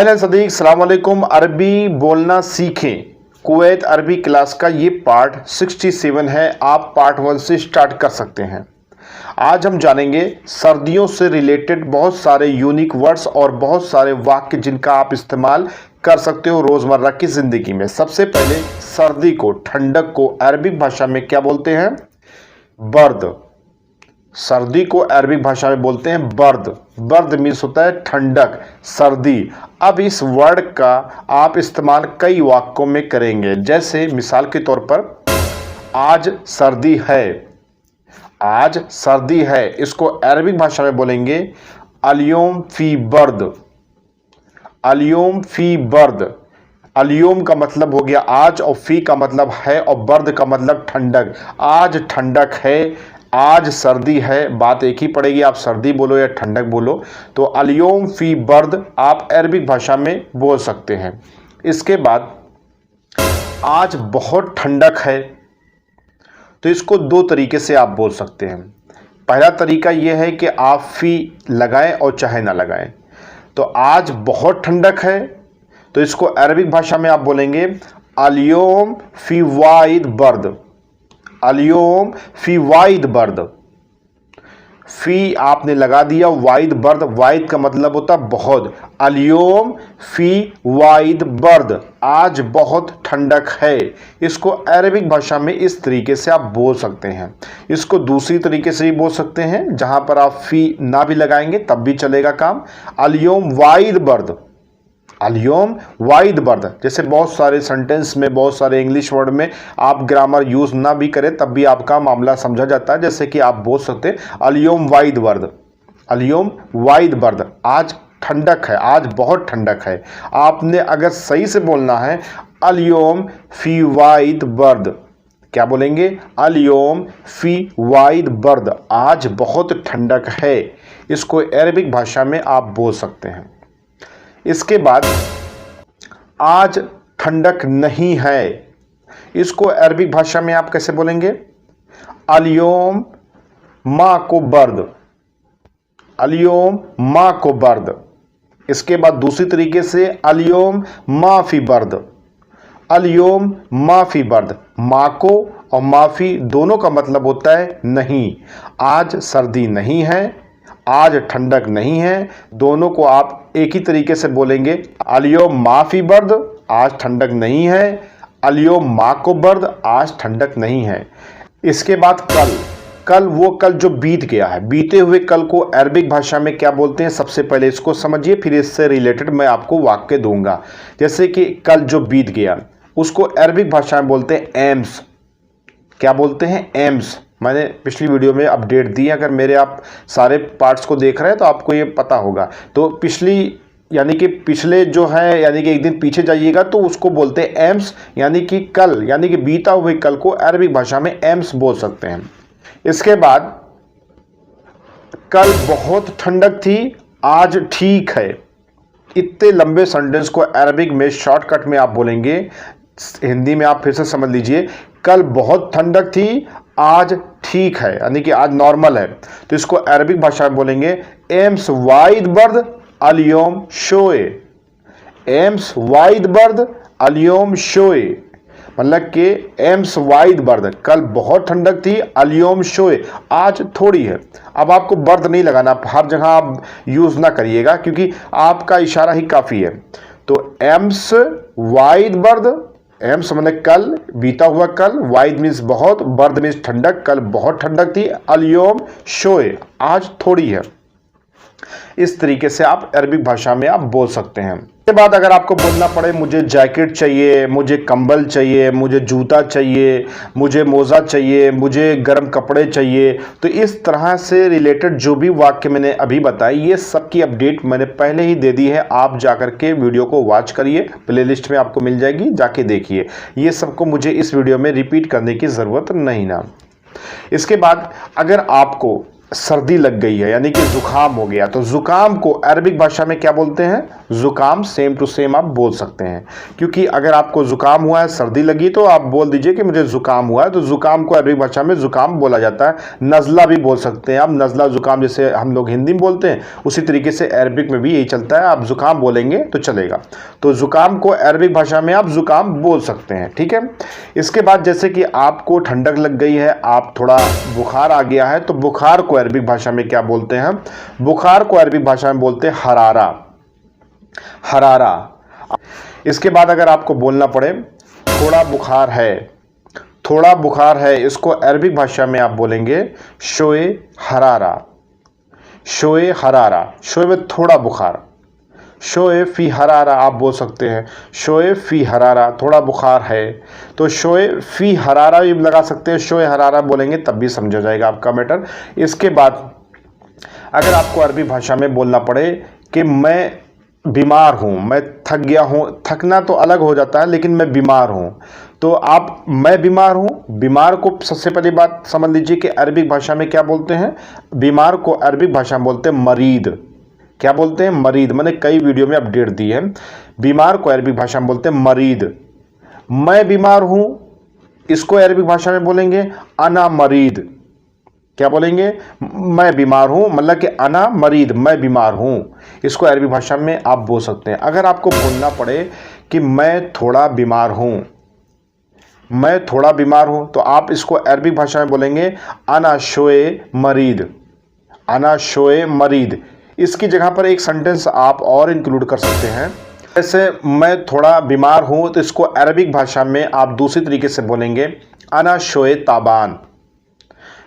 अहलन सदीक, सलाम वालेकुम। अरबी बोलना सीखें, कुवैत अरबी क्लास का ये पार्ट 67 है। आप पार्ट 1 से स्टार्ट कर सकते हैं। आज हम जानेंगे सर्दियों से रिलेटेड बहुत सारे यूनिक वर्ड्स और बहुत सारे वाक्य जिनका आप इस्तेमाल कर सकते हो रोज़मर्रा की ज़िंदगी में। सबसे पहले सर्दी को, ठंडक को अरबिक भाषा में क्या बोलते हैं? बर्द। सर्दी को अरबिक भाषा में बोलते हैं बर्द। बर्द मीन्स होता है ठंडक, सर्दी। अब इस वर्ड का आप इस्तेमाल कई वाक्यों में करेंगे, जैसे मिसाल के तौर पर आज सर्दी है। आज सर्दी है, इसको अरबिक भाषा में बोलेंगे अल्योम फी बर्द। अल्योम फी बर्द। अल्योम का मतलब हो गया आज, और फी का मतलब है, और बर्द का मतलब ठंडक। आज ठंडक है, आज सर्दी है, बात एक ही पड़ेगी, आप सर्दी बोलो या ठंडक बोलो। तो अल्योम फी बर्द आप अरबिक भाषा में बोल सकते हैं। इसके बाद आज बहुत ठंडक है, तो इसको दो तरीके से आप बोल सकते हैं। पहला तरीका यह है कि आप फी लगाएं और चाहे ना लगाएं। तो आज बहुत ठंडक है, तो इसको अरबिक भाषा में आप बोलेंगे अल्योम फी वाइद बर्द। अल्योम फी वाइद बर्द। फी आपने लगा दिया, वाइद बर्द, वाइद का मतलब होता है बहुत। अल्योम फी वाइद बर्द, आज बहुत ठंडक है। इसको अरबिक भाषा में इस तरीके से आप बोल सकते हैं। इसको दूसरी तरीके से भी बोल सकते हैं, जहां पर आप फी ना भी लगाएंगे तब भी चलेगा काम। अल्योम वाइद बर्द। अल्योम वाइद बर्द। जैसे बहुत सारे सेंटेंस में, बहुत सारे इंग्लिश वर्ड में आप ग्रामर यूज ना भी करें तब भी आपका मामला समझा जाता है। जैसे कि आप बोल सकते हैं अल्योम वाइद बर्द। अल्योम वाइद बर्द, आज ठंडक है, आज बहुत ठंडक है। आपने अगर सही से बोलना है अल्योम फी वाइद बर्द, क्या बोलेंगे? अल्योम फी वाइद बर्द, आज बहुत ठंडक है। इसको अरबिक भाषा में आप बोल सकते हैं। इसके बाद आज ठंडक नहीं है, इसको अरबिक भाषा में आप कैसे बोलेंगे? अल्योम मा को बर्द। अल्योम मा को बर्द। इसके बाद दूसरी तरीके से अल्योम माफी बर्द। अल्योम माफी बर्द। मा को और माफी दोनों का मतलब होता है नहीं। आज सर्दी नहीं है, आज ठंडक नहीं है, दोनों को आप एक ही तरीके से बोलेंगे अल्योम माफी बर्द, आज ठंडक नहीं है। अल्योम मा को बर्द, आज ठंडक नहीं है। इसके बाद कल। कल वो कल जो बीत गया है, बीते हुए कल को अरबिक भाषा में क्या बोलते हैं? सबसे पहले इसको समझिए, फिर इससे रिलेटेड मैं आपको वाक्य दूंगा। जैसे कि कल जो बीत गया, उसको अरबिक भाषा में बोलते हैं एम्स। क्या बोलते हैं? एम्स। मैंने पिछली वीडियो में अपडेट दी, अगर मेरे आप सारे पार्ट्स को देख रहे हैं तो आपको ये पता होगा। तो यानी कि पिछले जो है, यानी कि एक दिन पीछे जाइएगा तो उसको बोलते हैं एम्स, यानी कि कल, यानी कि बीता हुए कल को अरबिक भाषा में एम्स बोल सकते हैं। इसके बाद कल बहुत ठंडक थी, आज ठीक है। इतने लंबे सेंटेंस को अरबिक में शॉर्टकट में आप बोलेंगे। हिंदी में आप फिर से समझ लीजिए, कल बहुत ठंडक थी, आज ठीक है, यानी कि आज नॉर्मल है। तो इसको अरबिक भाषा में बोलेंगे एम्स वाइद बर्द अल्योम शोए। एम्स वाइद बर्द अल्योम शोए, मतलब कि एम्स वाइद बर्द, कल बहुत ठंडक थी, अल्योम शोए, आज थोड़ी है। अब आपको बर्द नहीं लगाना, हर जगह आप यूज ना करिएगा, क्योंकि आपका इशारा ही काफी है। तो एम्स वाइद बर्द, एम्स मतलब कल, बीता हुआ कल, वाइद मीन्स बहुत, बर्द मीन्स ठंडक, कल बहुत ठंडक थी, अल्योम शोए, आज थोड़ी है। इस तरीके से आप अरबिक भाषा में आप बोल सकते हैं। इसके बाद अगर आपको बोलना पड़े मुझे जैकेट चाहिए, मुझे कंबल चाहिए, मुझे जूता चाहिए, मुझे मोजा चाहिए, मुझे गर्म कपड़े चाहिए, तो इस तरह से रिलेटेड जो भी वाक्य मैंने अभी बताई, ये सब की अपडेट मैंने पहले ही दे दी है। आप जाकर के वीडियो को वॉच करिए, प्लेलिस्ट में आपको मिल जाएगी, जाके देखिए। ये सबको मुझे इस वीडियो में रिपीट करने की ज़रूरत नहीं ना। इसके बाद अगर आपको सर्दी लग गई है यानी कि जुकाम हो गया, तो जुकाम को अरबिक भाषा में क्या बोलते हैं? जुकाम। सेम टू सेम आप बोल सकते हैं, क्योंकि अगर आपको जुकाम हुआ है, सर्दी लगी, तो आप बोल दीजिए कि मुझे जुकाम हुआ है, तो जुकाम को अरबिक भाषा में जुकाम बोला जाता है। नज़ला भी बोल सकते हैं आप, नज़ला जुकाम, जैसे हम लोग हिंदी में बोलते हैं उसी तरीके से अरबिक में भी यही चलता है, आप जुकाम बोलेंगे तो चलेगा। तो जुकाम को अरबिक भाषा में आप जुकाम बोल सकते हैं, ठीक है। इसके बाद जैसे कि आपको ठंडक लग गई है, आप थोड़ा बुखार आ गया है, तो बुखार को अरबिक भाषा में क्या बोलते हैं? बुखार को अरबिक भाषा में बोलते हैं हरारा। हरारा। इसके बाद अगर आपको बोलना पड़े थोड़ा बुखार है, थोड़ा बुखार है, इसको अरबिक भाषा में आप बोलेंगे शोए हरारा। शोए हरारा, शोए में थोड़ा बुखार, शोए फी हरारा आप बोल सकते हैं। शोए फी हरारा, थोड़ा बुखार है, तो शोए फी हरारा भी लगा सकते हैं। शोए हरारा बोलेंगे तब भी समझा जाएगा आपका मैटर। इसके बाद अगर आपको अरबी भाषा में बोलना पड़े कि मैं बीमार हूँ, मैं थक गया हूँ, थकना तो अलग हो जाता है, लेकिन मैं बीमार हूँ, तो आप मैं बीमार हूँ, बीमार को सबसे पहली बात समझ लीजिए कि अरबिक भाषा में क्या बोलते हैं? बीमार को अरबिक भाषा में बोलते हैं मरीद। क्या बोलते हैं? मरीद। मैंने कई वीडियो में अपडेट दी है। बीमार को अरबिक भाषा में बोलते हैं मरीद। मैं बीमार हूँ, इसको अरबिक भाषा में बोलेंगे अना मरीद। क्या बोलेंगे? मैं बीमार हूँ, मतलब कि अना मरीद, मैं बीमार हूँ, इसको अरबी भाषा में आप बोल सकते हैं। अगर आपको बोलना पड़े कि मैं थोड़ा बीमार हूँ, मैं थोड़ा बीमार हूँ, तो आप इसको अरबी भाषा में बोलेंगे अना शोए मरीद। अना शोए मरीद। इसकी जगह पर एक सेंटेंस आप और इंक्लूड कर सकते हैं, जैसे मैं थोड़ा बीमार हूँ, तो इसको अरबिक भाषा में आप दूसरी तरीके से बोलेंगे अना शोए ताबान।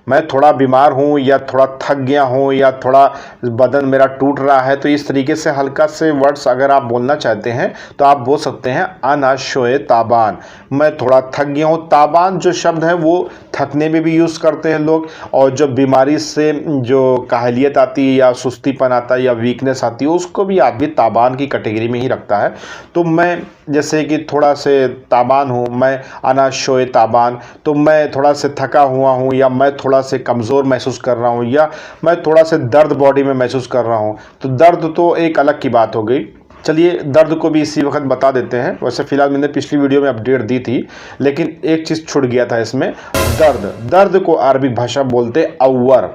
मैं थोड़ा बीमार हूँ, या थोड़ा थक गया हूँ, या थोड़ा बदन मेरा टूट रहा है, तो इस तरीके से हल्का से वर्ड्स अगर आप बोलना चाहते हैं तो आप बोल सकते हैं अना शोए ताबान। मैं थोड़ा थक गया हूँ। ताबान जो शब्द है वो थकने में भी यूज़ करते हैं लोग, और जो बीमारी से जो काहलियत आती है या सुस्तीपन आता है या वीकनेस आती है, उसको भी आदमी ताबान की कैटेगरी में ही रखता है। तो मैं जैसे कि थोड़ा से ताबान हूँ, मैं अना शोए ताबान, तो मैं थोड़ा से थका हुआ हूँ, या मैं थोड़ा से कमज़ोर महसूस कर रहा हूँ, या मैं थोड़ा से दर्द बॉडी में महसूस कर रहा हूँ। तो दर्द तो एक अलग की बात हो गई। चलिए दर्द को भी इसी वक्त बता देते हैं। वैसे फ़िलहाल मैंने पिछली वीडियो में अपडेट दी थी, लेकिन एक चीज़ छूट गया था इसमें, दर्द। दर्द को अरबिक भाषा बोलते अव्वर।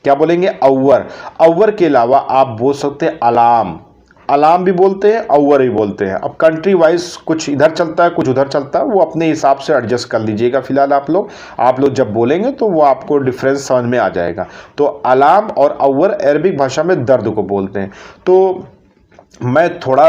क्या बोलेंगे? अव्वर। अव्वर के अलावा आप बोल सकते हैं अलाम। अलाम भी बोलते हैं, अव्वर भी बोलते हैं। अब कंट्री वाइज कुछ इधर चलता है, कुछ उधर चलता है, वो अपने हिसाब से एडजस्ट कर लीजिएगा। फिलहाल आप लोग जब बोलेंगे तो वो आपको डिफरेंस समझ में आ जाएगा। तो अलाम और अव्वर अरबिक भाषा में दर्द को बोलते हैं। तो मैं थोड़ा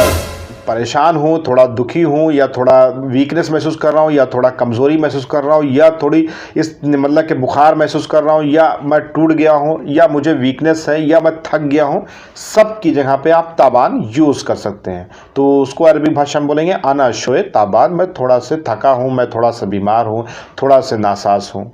परेशान हूँ, थोड़ा दुखी हूँ, या थोड़ा वीकनेस महसूस कर रहा हूँ, या थोड़ा कमज़ोरी महसूस कर रहा हूँ, या थोड़ी इस मतलब कि बुखार महसूस कर रहा हूँ, या मैं टूट गया हूँ, या मुझे वीकनेस है, या मैं थक गया हूँ, सब की जगह पे आप ताबान यूज़ कर सकते हैं। तो उसको अरबी भाषा में बोलेंगे अना शोए ताबान। मैं थोड़ा से थका हूँ, मैं थोड़ा सा बीमार हूँ, थोड़ा से नासाज हूँ।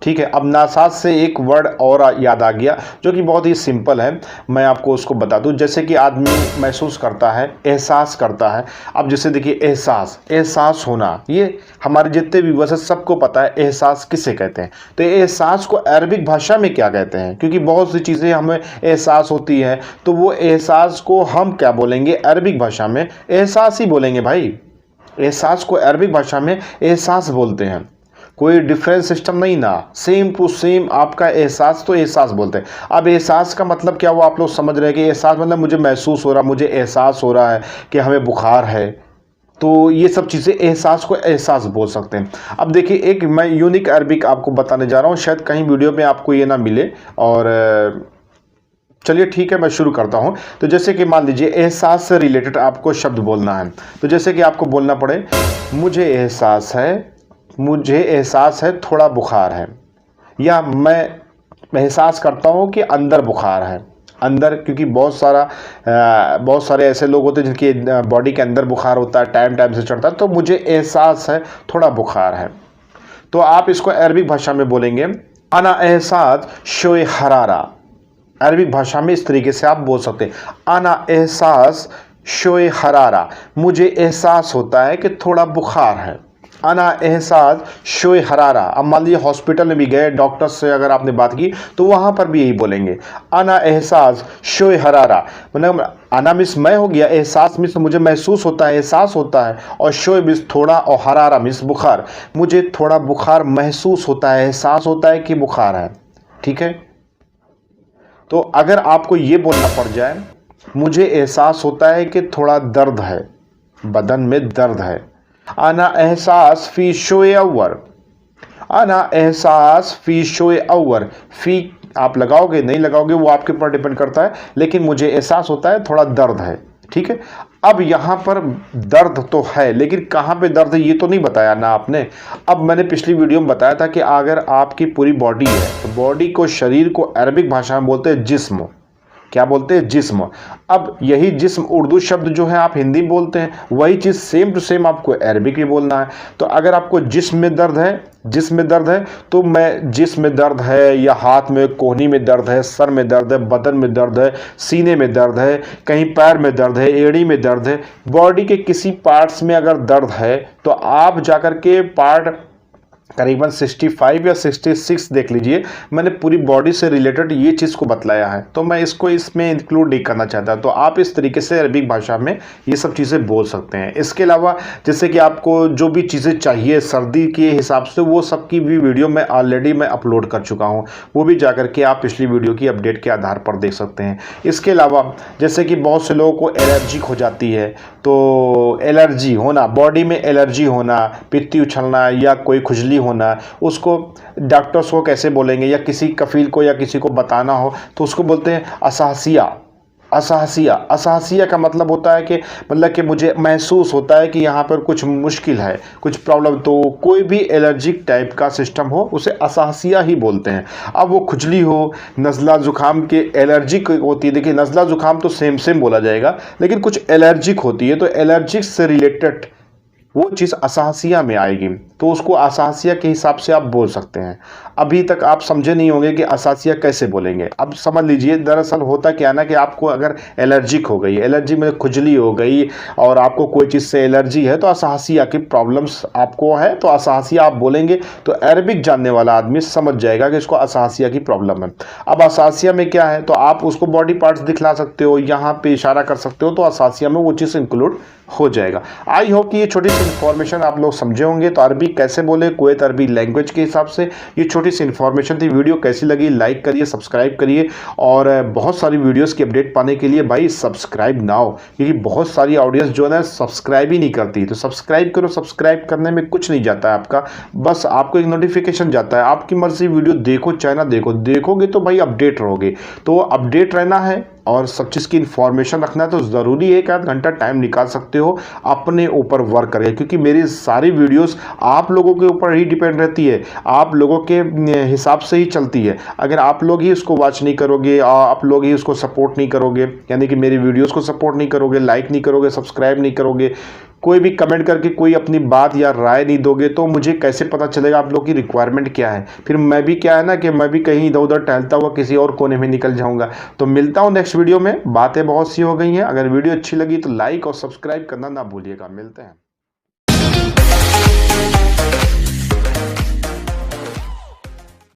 ठीक है। अब नासाज से एक वर्ड और याद आ गया जो कि बहुत ही सिंपल है, मैं आपको उसको बता दूं। जैसे कि आदमी महसूस करता है, एहसास करता है। अब जैसे देखिए एहसास, एहसास होना, ये हमारे जितने भी वैसे सबको पता है एहसास किसे कहते हैं। तो एहसास को अरबिक भाषा में क्या कहते हैं? क्योंकि बहुत सी चीज़ें हमें एहसास होती है, तो वो एहसास को हम क्या बोलेंगे? अरबिक भाषा में एहसास ही बोलेंगे भाई। एहसास को अरबिक भाषा में एहसास बोलते हैं। कोई डिफरेंस सिस्टम नहीं ना, सेम टू सेम आपका एहसास तो एहसास बोलते हैं। अब एहसास का मतलब क्या हुआ? आप लोग समझ रहे हैं कि एहसास मतलब मुझे महसूस हो रहा, मुझे एहसास हो रहा है कि हमें बुखार है। तो ये सब चीज़ें एहसास को एहसास बोल सकते हैं। अब देखिए एक मैं यूनिक अरबिक आपको बताने जा रहा हूँ, शायद कहीं वीडियो में आपको ये ना मिले। और चलिए ठीक है, मैं शुरू करता हूँ। तो जैसे कि मान लीजिए एहसास से रिलेटेड आपको शब्द बोलना है, तो जैसे कि आपको बोलना पड़े मुझे एहसास है थोड़ा बुखार है, या मैं एहसास करता हूँ कि अंदर बुखार है। अंदर, क्योंकि बहुत सारे ऐसे लोग होते हैं जिनकी बॉडी के अंदर बुखार होता है, टाइम टाइम से चढ़ता है। तो मुझे एहसास है थोड़ा बुखार है, तो आप इसको अरबिक भाषा में बोलेंगे अना एहसास शोए हरारा। अरबिक भाषा में इस तरीके से आप बोल सकते हैं, अना एहसास शोए हरारा, मुझे एहसास होता है कि थोड़ा बुखार है। अना एहसास शोए हरारा। अब मान लीजिए हॉस्पिटल में भी गए, डॉक्टर से अगर आपने बात की तो वहाँ पर भी यही बोलेंगे, अना एहसास शोए हरारा। मतलब अना मिस मैं हो गया, एहसास मिस मुझे महसूस होता है, एहसास होता है, और शोए मिस थोड़ा, और हरारा मिस बुखार, मुझे थोड़ा बुखार महसूस होता है, एहसास होता है कि बुखार है। ठीक है, तो अगर आपको ये बोलना पड़ जाए, मुझे एहसास होता है कि थोड़ा दर्द है, बदन में दर्द है, अना एहसास फी शोए अव्वर, अना एहसास फी शोए अव्वर। फी आप लगाओगे नहीं लगाओगे वो आपके ऊपर डिपेंड करता है, लेकिन मुझे एहसास होता है थोड़ा दर्द है। ठीक है, अब यहाँ पर दर्द तो है, लेकिन कहाँ पे दर्द है ये तो नहीं बताया ना आपने। अब मैंने पिछली वीडियो में बताया था कि अगर आपकी पूरी बॉडी है तो बॉडी को, शरीर को अरबिक भाषा में बोलते हैं जिस्म। क्या बोलते हैं? जिस्म। अब यही जिस्म उर्दू शब्द जो है आप हिंदी में बोलते हैं, वही चीज़ सेम टू सेम आपको अरबिक में बोलना है। तो अगर आपको जिस्म में दर्द है, जिस्म में दर्द है, तो मैं जिस्म में दर्द है, या हाथ में कोहनी में दर्द है, सर में दर्द है, बदन में दर्द है, सीने में दर्द है, कहीं पैर में दर्द है, एड़ी में दर्द है, बॉडी के किसी पार्ट्स में अगर दर्द है तो आप जाकर के पार्ट करीबन 65 या 66 देख लीजिए, मैंने पूरी बॉडी से रिलेटेड ये चीज़ को बतलाया है, तो मैं इसको इसमें इंक्लूड नहीं करना चाहता। तो आप इस तरीके से अरबिक भाषा में ये सब चीज़ें बोल सकते हैं। इसके अलावा जैसे कि आपको जो भी चीज़ें चाहिए सर्दी के हिसाब से, वो सब की भी वीडियो मैं ऑलरेडी अपलोड कर चुका हूँ, वो भी जाकर के आप पिछली वीडियो की अपडेट के आधार पर देख सकते हैं। इसके अलावा जैसे कि बहुत से लोगों को एलर्जिक हो जाती है, तो एलर्जी होना, बॉडी में एलर्जी होना, पित्ती उछलना या कोई खुजली होना, उसको डॉक्टर्स को कैसे बोलेंगे, या किसी कफील को या किसी को बताना हो तो उसको बोलते हैं असहसिया। असहसिया, असहसिया का मतलब होता है कि मतलब कि मुझे महसूस होता है कि यहाँ पर कुछ मुश्किल है, कुछ प्रॉब्लम। तो कोई भी एलर्जिक टाइप का सिस्टम हो उसे असहसिया ही बोलते हैं। अब वो खुजली हो, नज़ला ज़ुकाम के एलर्जिक होती है, देखिए नज़ला ज़ुकाम तो सेम बोला जाएगा, लेकिन कुछ एलर्जिक होती है, तो एलर्जिक से रिलेटेड वो चीज़ असहसिया में आएगी, तो उसको असहसिया के हिसाब से आप बोल सकते हैं। अभी तक आप समझे नहीं होंगे कि असहसिया कैसे बोलेंगे, अब समझ लीजिए। दरअसल होता क्या ना कि आपको अगर एलर्जिक हो गई, एलर्जी में खुजली हो गई और आपको कोई चीज़ से एलर्जी है, तो असहसिया की प्रॉब्लम्स आपको है, तो असहसिया आप बोलेंगे तो अरबिक जानने वाला आदमी समझ जाएगा कि इसको असहसिया की प्रॉब्लम है। अब असहसिया में क्या है, तो आप उसको बॉडी पार्ट्स दिखला सकते हो, यहाँ पे इशारा कर सकते हो, तो असहसिया में वो चीज़ इंक्लूड हो जाएगा। आई होप कि ये छोटी सी इन्फॉर्मेशन आप लोग समझे होंगे। तो अरबी कैसे बोले कुवैत अरबी लैंग्वेज के हिसाब से, ये छोटी सी इन्फॉर्मेशन थी। वीडियो कैसी लगी लाइक करिए, सब्सक्राइब करिए, और बहुत सारी वीडियोस की अपडेट पाने के लिए भाई सब्सक्राइब नाउ, क्योंकि बहुत सारी ऑडियंस जो है ना सब्सक्राइब ही नहीं करती। तो सब्सक्राइब करो, सब्सक्राइब करने में कुछ नहीं जाता है आपका, बस आपको एक नोटिफिकेशन जाता है। आपकी मर्जी, वीडियो देखो चाहे ना देखो, देखोगे तो भाई अपडेट रहोगे। तो अपडेट रहना है और सब चीज़ की इन्फॉर्मेशन रखना है, तो ज़रूरी है 1 घंटा टाइम निकाल सकते हो अपने ऊपर वर्क करें, क्योंकि मेरी सारी वीडियोस आप लोगों के ऊपर ही डिपेंड रहती है, आप लोगों के हिसाब से ही चलती है। अगर आप लोग ही उसको वॉच नहीं करोगे, आप लोग ही उसको सपोर्ट नहीं करोगे, यानी कि मेरी वीडियोस को सपोर्ट नहीं करोगे, लाइक नहीं करोगे, सब्सक्राइब नहीं करोगे, कोई भी कमेंट करके कोई अपनी बात या राय नहीं दोगे, तो मुझे कैसे पता चलेगा आप लोग की रिक्वायरमेंट क्या है। फिर मैं भी क्या है ना कि मैं भी कहीं इधर उधर टहलता हुआ किसी और कोने में निकल जाऊंगा। तो मिलता हूं नेक्स्ट वीडियो में। बातें बहुत सी हो गई हैं, अगर वीडियो अच्छी लगी तो लाइक और सब्सक्राइब करना ना भूलिएगा। मिलते हैं।